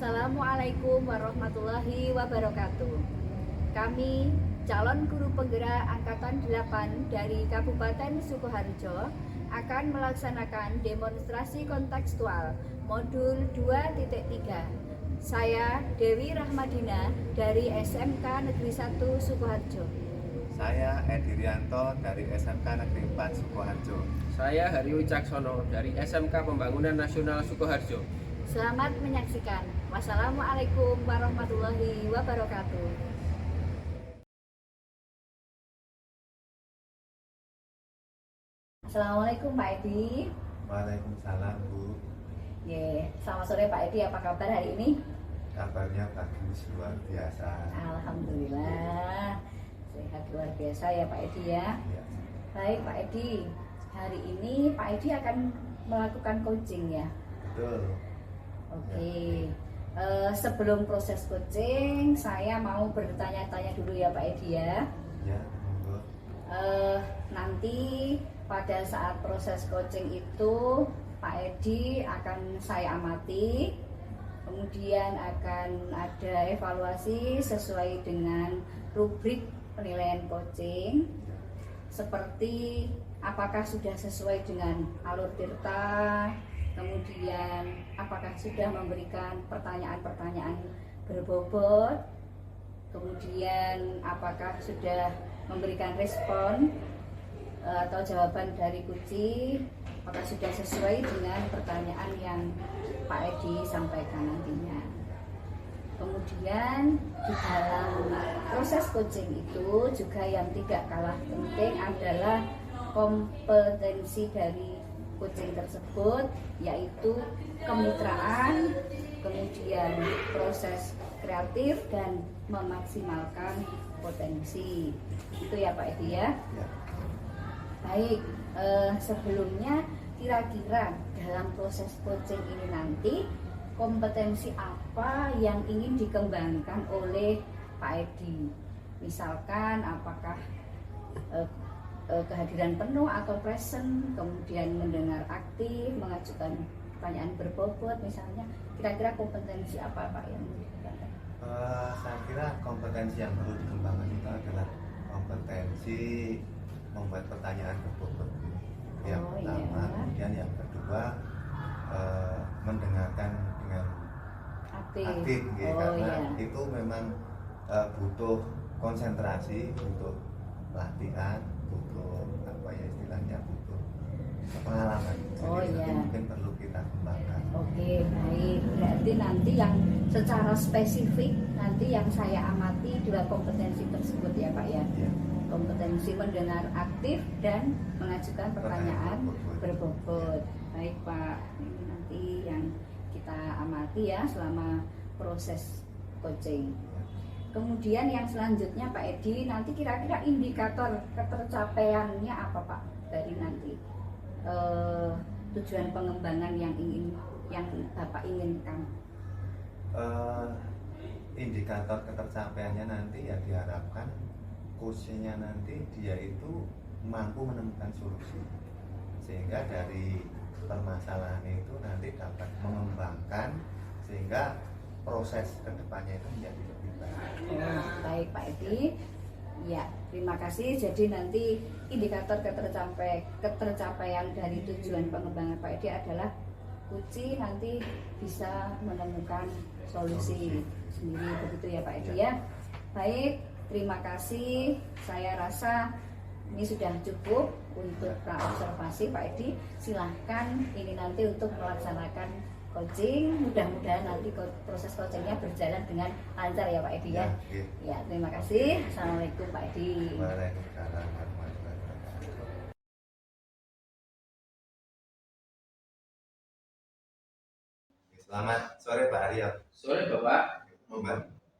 Assalamualaikum warahmatullahi wabarakatuh. Kami calon guru penggerak angkatan 8 dari Kabupaten Sukoharjo akan melaksanakan demonstrasi kontekstual modul 2.3. Saya Dewi Rahmadina dari SMK Negeri 1 Sukoharjo. Saya Edi Rianto dari SMK Negeri 4 Sukoharjo. Saya Hari Wicaksono dari SMK Pembangunan Nasional Sukoharjo. Selamat menyaksikan. Wassalamualaikum warahmatullahi wabarakatuh. Assalamualaikum Pak Edi. Waalaikumsalam Bu. Selamat sore Pak Edi, apa kabar hari ini? Kabarnya bagus, luar biasa. Alhamdulillah, sehat luar biasa ya Pak Edi ya. Ya. Baik Pak Edi, hari ini Pak Edi akan melakukan coaching ya. Betul. Oke. Sebelum proses coaching, saya mau bertanya-tanya dulu ya Pak Edi ya. Ya, monggo. Nanti pada saat proses coaching itu Pak Edi akan saya amati, kemudian akan ada evaluasi sesuai dengan rubrik penilaian coaching, seperti apakah sudah sesuai dengan alur tirta, kemudian apakah sudah memberikan pertanyaan-pertanyaan berbobot, kemudian apakah sudah memberikan respon atau jawaban dari kunci, apakah sudah sesuai dengan pertanyaan yang Pak Edi sampaikan nantinya. Kemudian di dalam proses coaching itu juga yang tidak kalah penting adalah kompetensi dari coaching tersebut, yaitu kemitraan, kemudian proses kreatif dan memaksimalkan potensi. Itu ya Pak Edi ya. Ya. Baik, sebelumnya kira-kira dalam proses coaching ini nanti kompetensi apa yang ingin dikembangkan oleh Pak Edi? Misalkan apakah kehadiran penuh atau present, kemudian mendengar aktif, mengajukan pertanyaan berbobot misalnya. Kira-kira kompetensi apa Pak yang dikembangkan? Saya kira kompetensi yang perlu dikembangkan itu adalah kompetensi membuat pertanyaan berbobot. Yang pertama, iya. kemudian yang kedua mendengarkan dengan aktif gitu, karena itu memang butuh konsentrasi, butuh latihan, butuh apa ya istilahnya, butuh pengalaman. Jadi itu mungkin perlu kita kembangkan. Oke, baik. Berarti nanti yang secara spesifik nanti yang saya amati dua kompetensi tersebut ya Pak ya. Ya. Kompetensi mendengar aktif dan mengajukan pertanyaan berbobot. Baik Pak, ini nanti yang kita amati ya selama proses coaching. Kemudian yang selanjutnya Pak Edi, nanti kira-kira indikator ketercapaiannya apa Pak dari nanti tujuan pengembangan yang Bapak inginkan? Indikator ketercapaiannya nanti ya diharapkan coachnya nanti dia itu mampu menemukan solusi, sehingga dari permasalahan itu nanti dapat mengembangkan sehingga proses kedepannya itu menjadi lebih baik. Baik Pak Edi, ya terima kasih. Jadi nanti indikator ketercapaian dari tujuan pengembangan Pak Edi adalah kunci nanti bisa menemukan solusi sendiri, begitu ya Pak Edi ya. Baik, terima kasih. Saya rasa ini sudah cukup untuk observasi Pak Edi. Silahkan ini nanti untuk melaksanakan coaching. Mudah-mudahan nanti proses coachingnya berjalan dengan lancar ya Pak Edi ya. Ya, terima kasih. Assalamualaikum Pak Edi. Waalaikumsalam warahmatullahi wabarakatuh. Selamat sore Pak Aryo. Sore Bapak.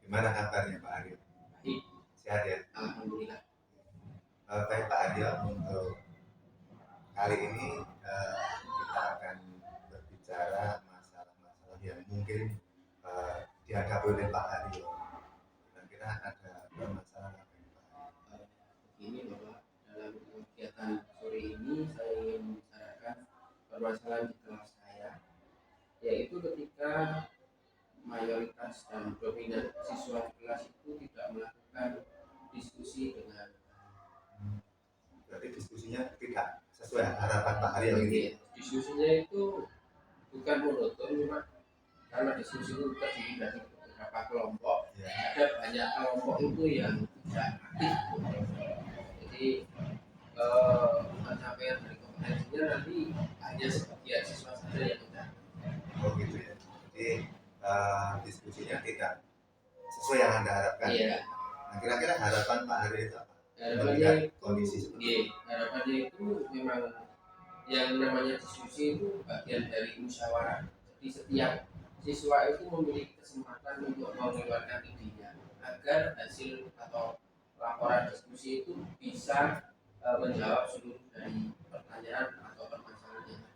Gimana kabarnya Pak Aryo? Baik. Sehat ya? Alhamdulillah. Baik Pak Aryo, untuk kali ini kita akan berbicara masalah-masalah yang mungkin dihadapi oleh Pak Aryo. Kira-kira ada masalah apa yang Pak Aryo? Ini Bapak, dalam kegiatan sore ini saya ingin membicarakan permasalahan di kelas saya, yaitu ketika mayoritas dan dominan siswa di kelas itu tidak melakukan diskusi dengan Berarti diskusinya tidak sesuai harapan Pak Haryo gitu. Iya, diskusinya itu bukan monoton, cuma karena diskusi itu terdiri dari beberapa kelompok, Ya. ada banyak kelompok itu yang tidak aktif. Jadi pencapaian dari kompetensinya nanti hanya sebagian siswa saja yang tidak. Oh gitu ya. Jadi diskusinya tidak sesuai yang Anda harapkan. Iya. Nah, kira-kira harapan Pak Haryo itu apa? Harapannya Melihat itu, kondisi seperti iya, harapannya itu memang yang namanya diskusi itu bagian dari musyawarah. Jadi setiap siswa itu memiliki kesempatan untuk mengeluarkan idenya agar hasil atau laporan diskusi itu bisa menjawab seluruh dari pertanyaan atau permasalahan.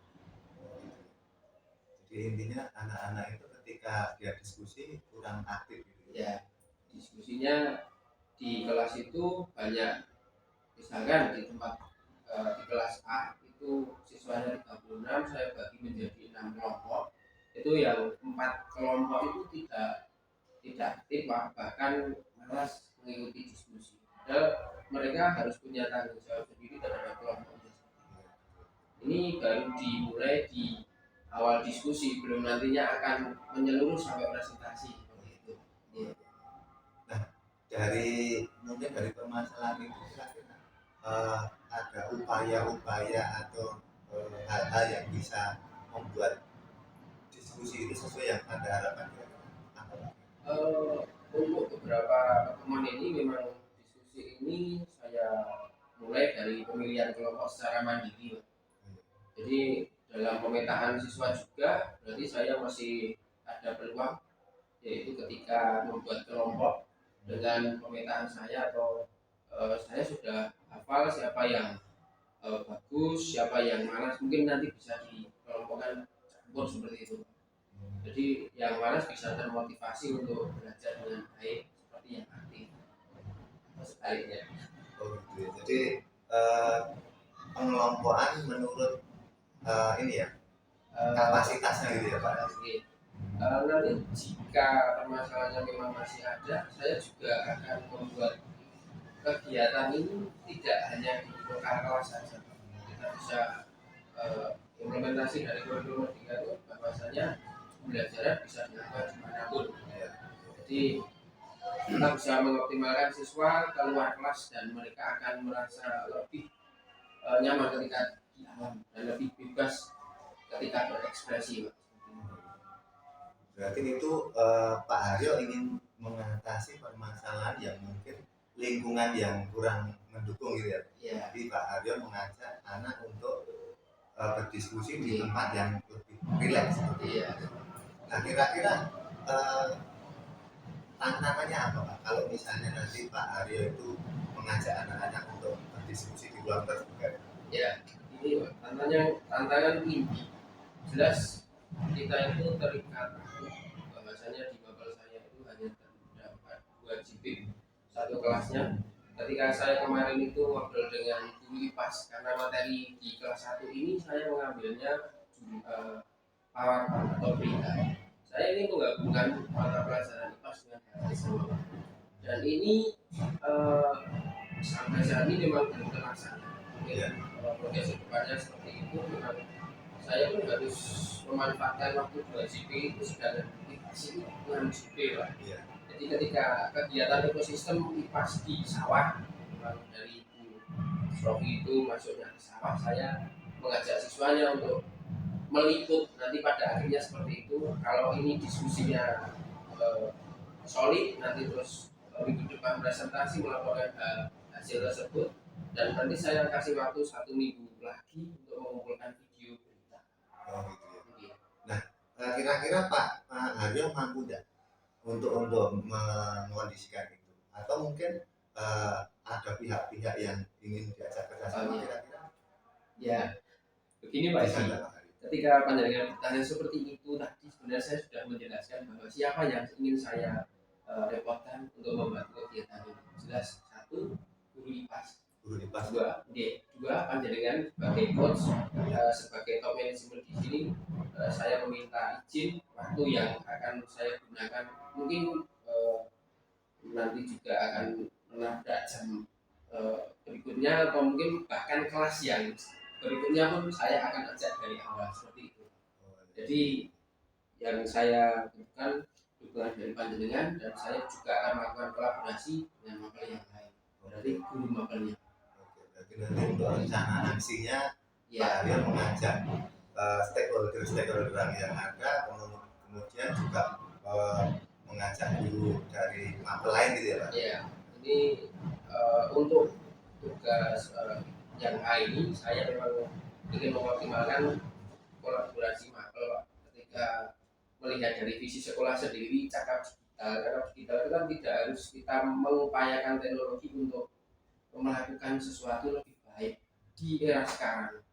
Jadi intinya anak-anak itu ketika dia diskusi kurang aktif gitu. Ya, diskusinya di kelas itu banyak, misalkan di tempat di kelas A itu siswanya 36, saya bagi menjadi 6 kelompok. Itu yang 4 kelompok itu tidak aktif, bahkan malas mengikuti diskusi. Padahal mereka harus punya tanggung jawab sendiri terhadap kelompoknya. Ini baru dimulai di awal diskusi, belum nantinya akan menyeluruh sampai presentasi seperti itu. Ya. Mungkin dari permasalahan itu kira-kira ada upaya-upaya atau hal-hal yang bisa membuat diskusi itu sesuai yang Anda harapkan kira-kira apa Pak? Untuk beberapa pertemuan ini memang diskusi ini saya mulai dari pemilihan kelompok secara mandiri, Pak. Jadi dalam pemetaan siswa juga berarti saya masih ada peluang, yaitu ketika membuat kelompok dengan pemetaan saya atau saya sudah hafal siapa yang bagus, siapa yang malas, mungkin nanti bisa dikelompokkan campur seperti itu. Jadi yang malas bisa termotivasi untuk belajar dengan baik seperti yang aktif. Sebaliknya. Oh gitu ya. Jadi pengelompokan menurut ini ya kapasitasnya gitu ya Pak. Nanti jika permasalahannya memang masih ada, saya juga akan membuat kegiatan ini tidak hanya di lokal kelas saja. Kita bisa implementasi dari kurikulum 3 itu bahwasanya pembelajaran bisa dilakukan dimanapun. Jadi kita bisa mengoptimalkan siswa keluar kelas dan mereka akan merasa lebih nyaman ketika di alam dan lebih bebas ketika berekspresi. Berarti itu Pak Haryo ingin mengatasi permasalahan yang mungkin lingkungan yang kurang mendukung gitu ya. Ya. Jadi Pak Haryo mengajak anak untuk berdiskusi di tempat yang lebih rileks. Iya. Nah kira-kira tantangannya apa Pak? Kalau misalnya nanti Pak Haryo itu mengajak anak-anak untuk berdiskusi di ruang terbuka. Ya, ini tantangan ini jelas kita itu terikat bahwasanya di bubble saya itu hanya terdapat 2 GP satu kelasnya. Ketika saya kemarin itu ngobrol dengan guru IPAS karena materi di kelas 1 ini saya mengambilnya PowerPoint atau berita. Saya ini menggabungkan mata pelajaran IPAS dengan bahasa dan ini sampai saat ini memang belum terlaksana. Progres depannya seperti itu, memang saya pun harus memanfaatkan waktu 2 GP itu sedang aktivasi 6 GP Pak. Jadi ketika kegiatan ekosistem IPAS di sawah, dari Bu Srofi itu masuknya ke sawah, saya mengajak siswanya untuk meliput nanti pada akhirnya seperti itu. Kalau ini diskusinya solid, nanti terus minggu depan presentasi melaporkan hasil tersebut, dan nanti saya kasih waktu 1 minggu lagi untuk mengumpulkan video berita. Oh gitu ya. Nah kira-kira Pak Haryo mampu tidak untuk mengondisikan itu, atau mungkin ada pihak-pihak yang ingin diajak kerjasama kira-kira? Ya, begini Pak Isi. Ketika panjenengan bertanya seperti itu tadi, sebenarnya saya sudah menjelaskan bahwa siapa yang ingin saya repotkan untuk membantu kegiatan ini. Jelas, 1, guru IPAS. 2, berdua panjenengan sebagai coach, sebagai top manajemen di sini, saya meminta izin waktu yang akan saya gunakan mungkin nanti juga akan menabrak jam berikutnya atau mungkin bahkan kelas yang berikutnya pun saya akan ajak dari awal seperti itu. Jadi yang saya butuhkan dukungan dari panjenengan dan saya juga akan melakukan kolaborasi dengan mapel yang lain. Berarti guru mapelnya. Oke, berarti nanti untuk rencana aksinya Ya, Pak Haryo mengajak stakeholder yang ada, kemudian juga mengajak guru dari mapel lain gitu ya Pak? ya. Ini untuk tugas yang A ini saya memang ingin mengoptimalkan kolaborasi mapel Pak. Ketika melihat dari visi sekolah sendiri, cakap digital itu kan tidak harus kita mengupayakan teknologi untuk melakukan sesuatu lebih baik di era sekarang.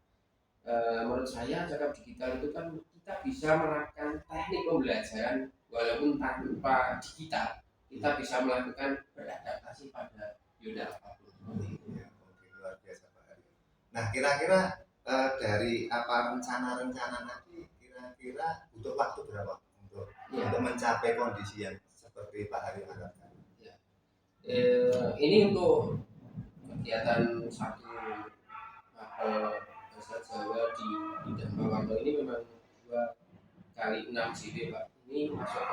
Menurut saya cakap digital itu kan kita bisa menerapkan teknik pembelajaran walaupun tanpa digital, kita bisa melakukan beradaptasi pada unit apapun. Ya, oke, luar biasa Pak Haryo. Nah, kira-kira dari apa rencana-rencana tadi, kira-kira butuh waktu berapa untuk mencapai kondisi yang seperti Pak Haryo harapkan? Ya. Ini untuk kegiatan satu mapel bahasa Jawa di bidang Pawanto ini memang 2 kali 6 JW Pak. Ini masuk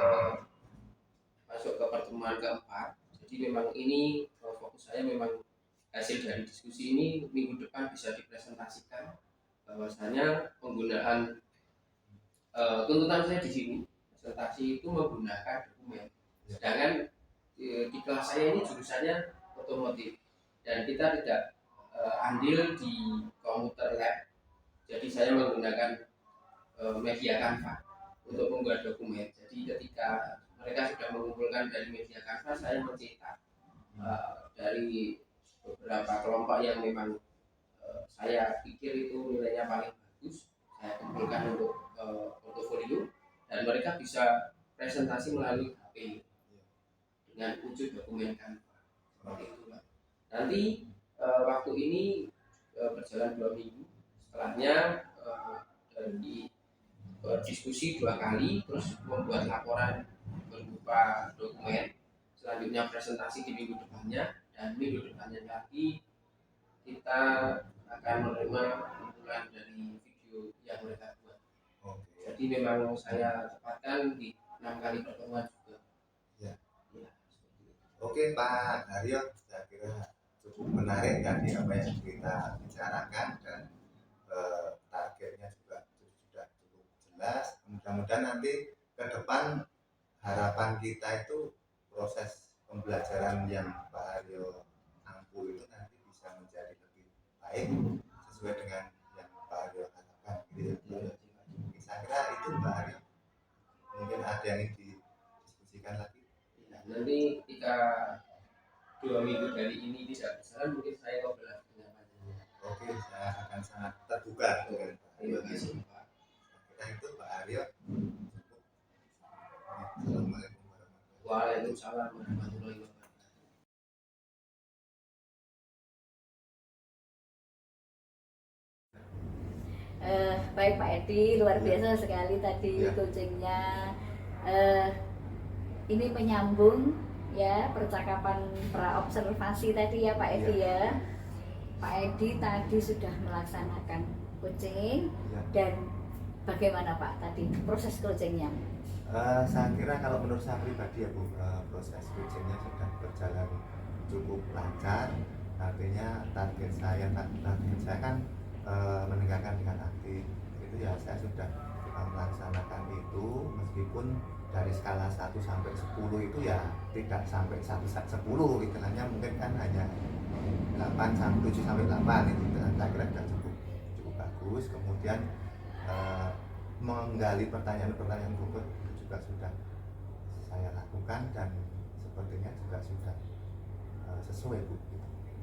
ke pertemuan keempat. Jadi memang ini fokus saya memang hasil dari diskusi ini minggu depan bisa dipresentasikan bahwasanya penggunaan tuntutan saya di sini presentasi itu menggunakan dokumen. Sedangkan di kelas saya ini jurusannya otomotif dan kita tidak andil di komputer lab. Jadi saya menggunakan media Canva untuk membuat dokumen. Jadi ketika mereka sudah mengumpulkan dari media Canva, saya mencetak dari beberapa kelompok yang memang saya pikir itu nilainya paling bagus. Saya kumpulkan untuk portofolio dan mereka bisa presentasi melalui HP dengan wujud dokumen Canva. Seperti itu Pak. Nanti waktu ini berjalan 2 minggu. Setelahnya dari diskusi 2 kali, terus membuat laporan berupa dokumen. Selanjutnya presentasi di minggu depannya dan minggu depannya lagi kita akan menerima kumpulan dari video yang mereka buat. Jadi memang saya tepatkan di 6 kali pertemuan juga. Ya. Oke Pak Haryo, saya kira cukup menarik tadi apa yang kita bicarakan dan targetnya juga sudah cukup jelas. Mudah-mudahan nanti ke depan harapan kita itu proses pembelajaran yang Pak Haryo angku itu nanti bisa menjadi lebih baik sesuai dengan yang Pak Haryo harapkan gitu ya. Saya kira itu Pak Haryo. Mungkin ada yang ingin didiskusikan lagi. Ya, nanti ketika 2 minggu dari ini tidak berjalan, mungkin saya ngobrol dengan panjenengan. Oke, saya akan sangat terbuka dengan Pak Haryo. Terima kasih Pak. Kita itu Pak Haryo. Assalamualaikum warahmatullahi wabarakatuh. Waalaikumsalam warahmatullahi wabarakatuh. Baik Pak Edi, luar biasa sekali tadi Ya. coachingnya. Ini menyambung ya percakapan praobservasi tadi ya Pak Edi ya. Pak Edi tadi sudah melaksanakan coaching Ya. dan bagaimana Pak tadi proses coachingnya? Saya kira kalau menurut saya pribadi ya Bu, proses coachingnya sudah berjalan cukup lancar. Artinya target saya kan mendengarkan dengan aktif. Itu ya saya sudah melaksanakan itu meskipun dari skala 1 sampai 10 itu ya tidak sampai 10 istilahnya mungkin kan hanya 7 sampai 8 itu saya kira sudah cukup bagus. Kemudian menggali pertanyaan-pertanyaan berikut itu juga sudah saya lakukan dan sepertinya juga sudah sesuai Bu.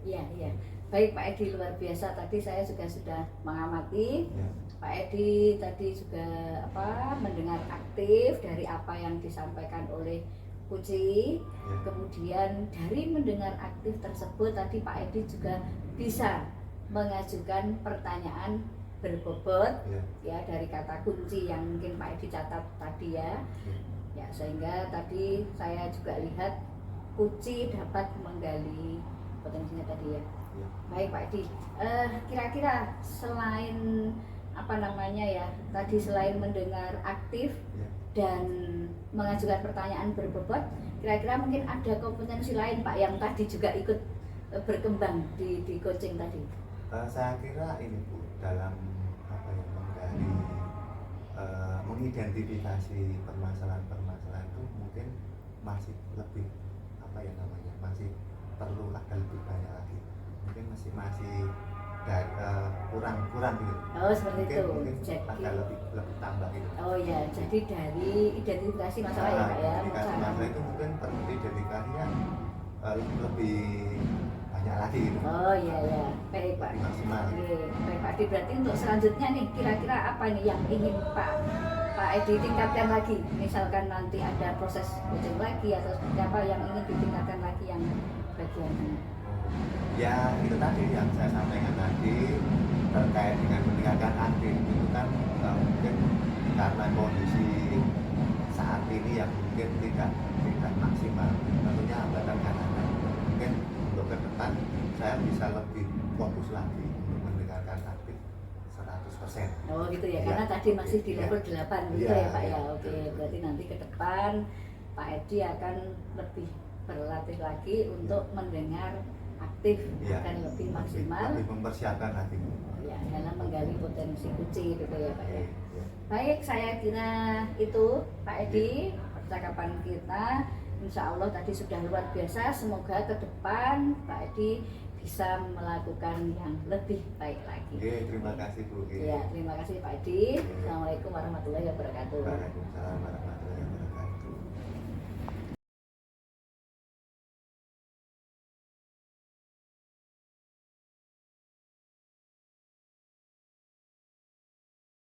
Iya, iya. Baik Pak Edi, luar biasa. Tadi saya juga sudah mengamati. Ya. Pak Edi tadi juga mendengar aktif dari apa yang disampaikan oleh Kuci. Ya. Kemudian dari mendengar aktif tersebut tadi Pak Edi juga bisa mengajukan pertanyaan berbobot Ya. ya dari kata kunci yang mungkin Pak Edi catat tadi ya. Ya, sehingga tadi saya juga lihat kunci dapat menggali potensinya tadi ya. Ya. Baik Pak Edi, kira-kira selain apa namanya ya, tadi selain mendengar aktif Ya. dan mengajukan pertanyaan berbobot, kira-kira mungkin ada kompetensi lain Pak yang tadi juga ikut berkembang di coaching tadi? Saya kira ini Bu, dalam apa ya, menggali mengidentifikasi permasalahan-permasalahan itu mungkin masih lebih apa ya namanya, masih perlu ada lebih banyak lagi, mungkin masih kurang gitu. Oh seperti Mungkin, itu. mungkin Jadi, ada lebih tambah gitu. oh ya, jadi dari identifikasi masalah ya Pak ya. Identifikasi masalah itu mungkin perlu identifikasinya lebih banyak lagi gitu. Oh iya ya, baik Pak. Lebih maksimal. Oke, baik Pak Edi, berarti untuk selanjutnya nih kira-kira apa nih yang ingin Pak Edi tingkatkan lagi? Misalkan nanti ada proses coaching lagi atau seperti apa yang ingin ditingkatkan lagi yang bagian ini? Ya itu tadi yang saya sampaikan tadi terkait dengan meningkatkan aktif itu kan mungkin karena kondisi saat ini yang mungkin tidak maksimal, tentunya hambatan karena mungkin untuk ke depan saya bisa lebih fokus lagi untuk meningkatkan aktif 100%. Oh gitu ya, Ya. karena tadi masih di Ya. level 8 gitu Ya, ya Pak ya. ya. Oke, berarti nanti ke depan Pak Edi akan lebih berlatih lagi untuk mendengar aktif, Ya. akan lebih maksimal Lebih mempersiapkan lagi. ya dalam menggali potensi kunci gitu ya Pak ya. Ya. Baik, saya kira itu Pak Edi percakapan kita. Insya Allah tadi sudah luar biasa. Semoga ke depan Pak Edi bisa melakukan yang lebih baik lagi. Oke, terima kasih Bu. Ya, terima kasih Pak Edi. Assalamualaikum warahmatullahi wabarakatuh. Waalaikumsalam warahmatullahi wabarakatuh.